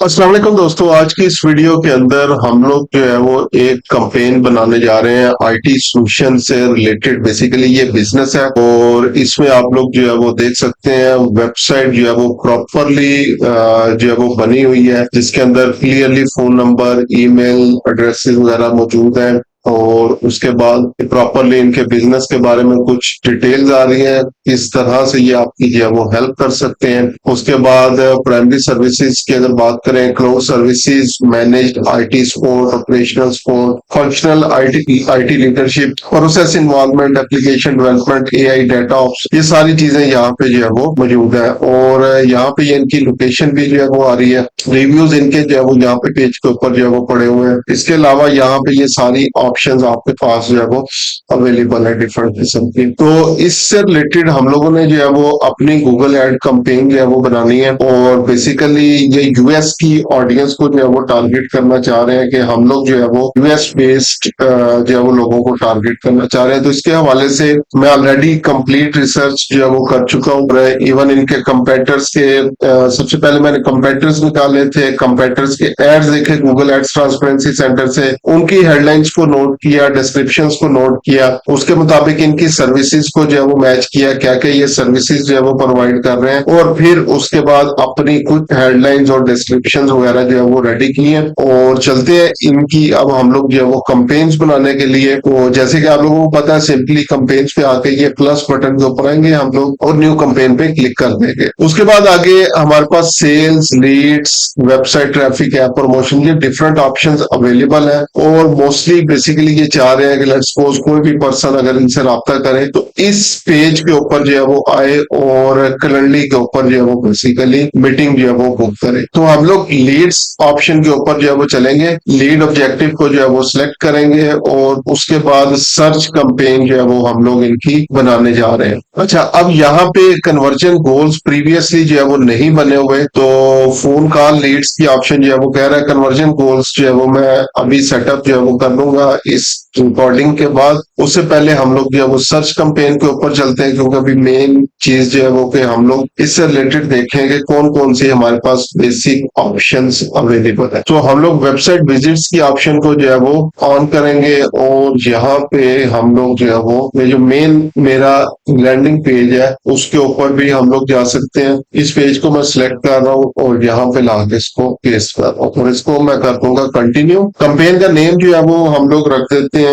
अस्सलाम वालेकुम दोस्तों, आज की इस वीडियो के अंदर हम लोग जो है वो एक कैंपेन बनाने जा रहे हैं आईटी सॉल्यूशन से रिलेटेड। बेसिकली ये बिजनेस है और इसमें आप लोग जो है वो देख सकते हैं वेबसाइट जो है वो प्रॉपरली जो है वो बनी हुई है, जिसके अंदर clearly phone number, email addresses वगैरह मौजूद हैं और उसके बाद प्रॉपरली इनके बिजनेस के बारे में कुछ डिटेल्स आ रही है, किस तरह से ये आपकी जो है वो हेल्प कर सकते हैं। उसके बाद प्राइमरी सर्विसेज की अगर बात करें, cloud services, managed IT support, operational support, functional IT leadership, process involvement, application development, AI, data ops, ये सारी चीजें यहाँ पे जो है वो मौजूद है। और यहाँ पे ये इनकी लोकेशन भी जो है वो आ रही है। रिव्यूज इनके जो है वो यहाँ पे पेज के ऊपर जो है वो पड़े हुए हैं। इसके अलावा यहाँ पे ये सारी ऑप्शंस आपके पास जो है वो अवेलेबल है डिफरेंट किस्म की। तो इससे रिलेटेड हम लोगों ने जो है वो अपनी गूगल एड कैंपेन जो है वो बनानी है और बेसिकली ये यूएस की ऑडियंस को जो है वो टारगेट करना चाह रहे हैं कि हम लोग जो है वो यूएस बेस्ड जो है वो लोगों को टारगेट करना चाह रहे हैं। तो इसके हवाले से मैं ऑलरेडी कंप्लीट रिसर्च जो है वो कर चुका हूँ। इवन इनके कंपेटर्स के सबसे पहले मैंने कंपेटर्स निकाले थे, कंपेटर्स के एड्स देखे गूगल एड्स ट्रांसपेरेंसी सेंटर से, उनकी हेडलाइंस को नोट किया, डिस्क्रिप्शंस को नोट किया, उसके मुताबिक इनकी सर्विसेज को जो है वो मैच किया, क्या क्या ये सर्विसेज जो है वो प्रोवाइड कर रहे हैं, और फिर उसके बाद अपनी कुछ हेडलाइंस और डिस्क्रिप्शंस वगैरह जो है वो रेडी किए और चलते हैं इनकी अब हम लोग जो है वो कंपेन्स बनाने के लिए। तो जैसे कि आप लोगों को पता है, सिंपली कंपेन्स पे आके ये प्लस बटन के ऊपर आएंगे हम लोग और न्यू कंपेन पे क्लिक कर देंगे। उसके बाद आगे हमारे पास sales, leads, website traffic, app promotion, ये डिफरेंट ऑप्शंस अवेलेबल है। और मोस्टली बेसिकली ये चाह रहे हैं कि लेट्स सपोज कोई भी पर्सन अगर इनसे राब्ता करे तो इस पेज के ऊपर जो है वो आए और कैलेंडर के ऊपर जो है वो बेसिकली मीटिंग जो है वो बुक करे। तो हम लोग लीड्स ऑप्शन के ऊपर जो है वो चलेंगे, लीड ऑब्जेक्टिव को जो है वो सिलेक्ट करेंगे और उसके बाद सर्च कैंपेन जो है वो हम लोग इनकी बनाने जा रहे हैं। अच्छा, अब यहाँ पे कन्वर्जन गोल्स प्रीवियसली जो है वो नहीं बने हुए, तो फोन कॉल लीड्स की ऑप्शन जो है वो कह रहा है कन्वर्जन गोल्स जो है वो मैं अभी सेटअप जो है वो कर लूंगा इस रिकॉर्डिंग के बाद। उससे पहले हम लोग जो है वो सर्च कैंपेन के ऊपर चलते हैं, क्योंकि अभी मेन चीज जो है वो कि हम लोग इससे रिलेटेड देखेंगे कौन कौन सी हमारे पास बेसिक ऑप्शंस अवेलेबल है। तो हम लोग वेबसाइट विजिट्स की ऑप्शन को जो है वो ऑन करेंगे और यहाँ पे हम लोग जो है वो जो मेन मेरा लैंडिंग पेज है उसके ऊपर भी हम लोग जा सकते हैं। इस पेज को मैं सिलेक्ट कर रहा हूँ और यहाँ पे लाके इसको पेस्ट कर रहा हूँ और इसको मैं कर दूंगा कंटिन्यू। कैंपेन का नेम जो है वो हम लोग रख देते हैं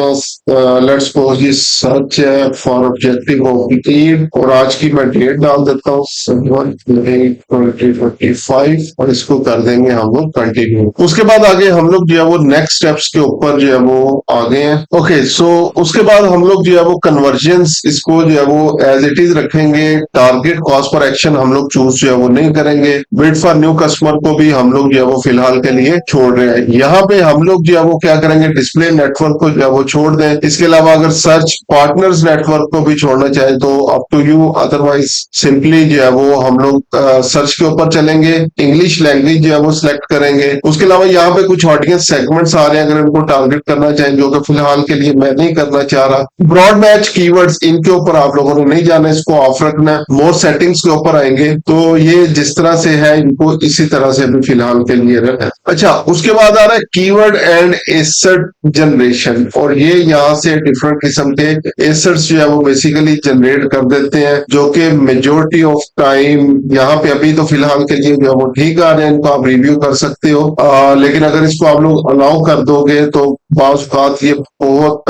लेट्स सपोज ये सर्च है फॉर ऑब्जेक्टिव ऑफ लीड और आज की मैं डेट डाल देता हूँ 7/8/2025 और इसको कर देंगे हम लोग कंटिन्यू। उसके बाद आगे हम लोग जो है वो नेक्स्ट स्टेप्स के ऊपर जो है वो आगे हैं। ओके, सो उसके बाद हम लोग जो है वो कन्वर्जेंस इसको जो है वो एज इट इज रखेंगे। टारगेट कॉस्ट पर एक्शन हम लोग चूज जो है वो नहीं करेंगे। वेट फॉर न्यू कस्टमर को भी हम लोग जो है वो फिलहाल के लिए छोड़ रहे हैं। यहाँ पे हम लोग जो है वो क्या करेंगे, डिस्प्ले नेटवर्क को जो है वो छोड़ दें। इसके अलावा अगर सर्च पार्टनर्स नेटवर्क को भी छोड़ना चाहे तो up to you, otherwise simply जो है वो हम लोग सर्च के ऊपर चलेंगे, इंग्लिश लैंग्वेज जो है वो सिलेक्ट करेंगे। उसके अलावा यहाँ पे कुछ ऑडियंस सेगमेंट्स आ रहे हैं, अगर इनको टारगेट करना चाहें, जो कि फिलहाल के लिए मैं नहीं करना चाह रहा। ब्रॉड मैच कीवर्ड्स, इनके ऊपर आप लोगों ने नहीं जाना, इसको ऑफ रखना है। मोर सेटिंग्स के ऊपर आएंगे तो ये जिस तरह से है इनको इसी तरह से भी फिलहाल के लिए रखना है। अच्छा, उसके बाद आ रहा है कीवर्ड एंड एसर्ट जनरेशन और ये यहाँ से डिफरेंट किस्म के एसर्ट्स जो है वो बेसिकली जनरेट कर देते हैं, जो कि मेजोरिटी ऑफ टाइम यहाँ पे अभी तो फिलहाल के लिए जो है वो ठीक आ रहे हैं, इनको आप रिव्यू कर सकते हो। लेकिन अगर इसको आप लोग अलाउ कर दोगे तो बात ये बहुत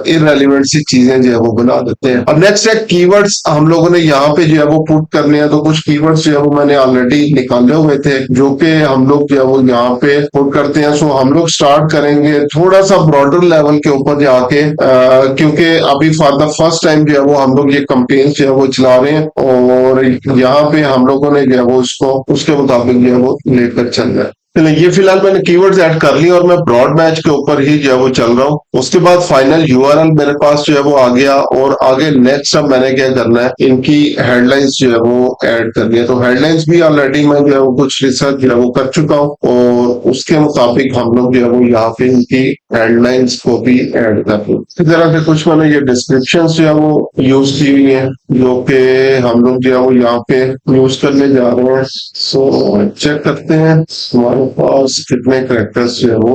इररेलेवेंट सी चीजें जो है वो बना देते हैं। और नेक्स्ट है कीवर्ड्स, हम लोगों ने यहाँ पे जो है वो पुट करने हैं। तो कुछ कीवर्ड्स जो है वो मैंने ऑलरेडी निकाले हुए थे जो कि हम लोग जो है वो यहाँ पे पुट करते हैं। सो हम लोग स्टार्ट करेंगे थोड़ा सा ब्रॉडर लेवल के ऊपर जाके, क्योंकि अभी फॉर द फर्स्ट टाइम जो है वो हम लोग ये कैंपेन जो है वो चला रहे हैं और यहाँ पे हम लोगों ने जो है वो उसको उसके मुताबिक जो है वो लेकर चल रहा है। चलिए, ये फिलहाल मैंने कीवर्ड्स ऐड कर ली और मैं ब्रॉड मैच के ऊपर ही जो है वो चल रहा हूँ। उसके बाद फाइनल यूआरएल मेरे पास जो है वो आ गया और आगे नेक्स्ट अब मैंने क्या करना है, इनकी हेडलाइंस जो है वो ऐड करनी है। तो हेडलाइंस भी ऑलरेडी मैं जो है वो कुछ रिसर्च जो है वो कर चुका हूँ और उसके मुताबिक हम लोग जो है वो यहाँ पे इनकी हेडलाइंस को भी ऐड कर दूँ। इस तरह से कुछ मैंने ये डिस्क्रिप्शन जो है वो यूज की हुई है जो कि हम लोग जो है वो यहाँ पे यूज करने जा रहे हैं। सो चेक करते हैं हमारे पास कितने करेक्टर्स जो है वो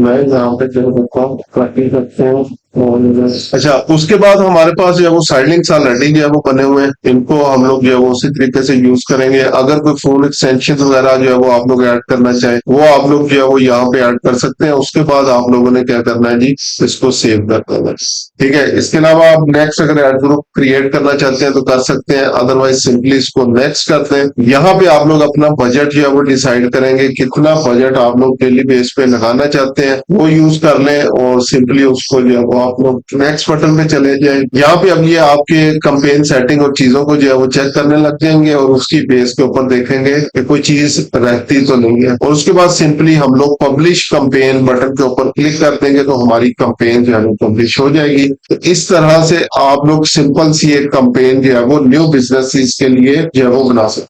मैं यहाँ पे जो कॉपी करते हैं। अच्छा, उसके बाद हमारे पास जो है वो साइड लिंक्स ऑलरेडी जो है वो बने हुए हैं, इनको हम लोग जो है वो उसी तरीके से यूज करेंगे। अगर कोई फोन एक्सटेंशन वगैरह जो है वो आप लोग ऐड करना चाहें, वो आप लोग जो है वो यहाँ पे ऐड कर सकते हैं। उसके बाद आप लोगों ने क्या करना है जी, इसको सेव कर देना है। ठीक है, इसके अलावा आप नेक्स्ट अगर ऐड ग्रुप क्रिएट करना चाहते हैं तो कर सकते हैं, अदरवाइज सिंपली इसको नेक्स्ट करते हैं। यहाँ पे आप लोग अपना बजट जो है वो डिसाइड करेंगे, कितना बजट आप लोग डेली बेस पे लगाना चाहते हैं वो यूज कर लें, और सिंपली उसको जो है वो आप लोग नेक्स्ट बटन पे चले जाएं। यहाँ पे अब ये आपके कंपेन सेटिंग और चीजों को जो है वो चेक करने लग जाएंगे, और उसकी बेस के ऊपर देखेंगे कि कोई चीज रहती तो नहीं है, और उसके बाद सिंपली हम लोग पब्लिश कंपेन बटन के ऊपर क्लिक कर देंगे तो हमारी कंपेन जो है वो पब्लिश हो जाएगी। तो इस तरह से आप लोग सिंपल सी एक कंपेन जो है वो न्यू बिजनेस के लिए जो है वो बना सकते हैं।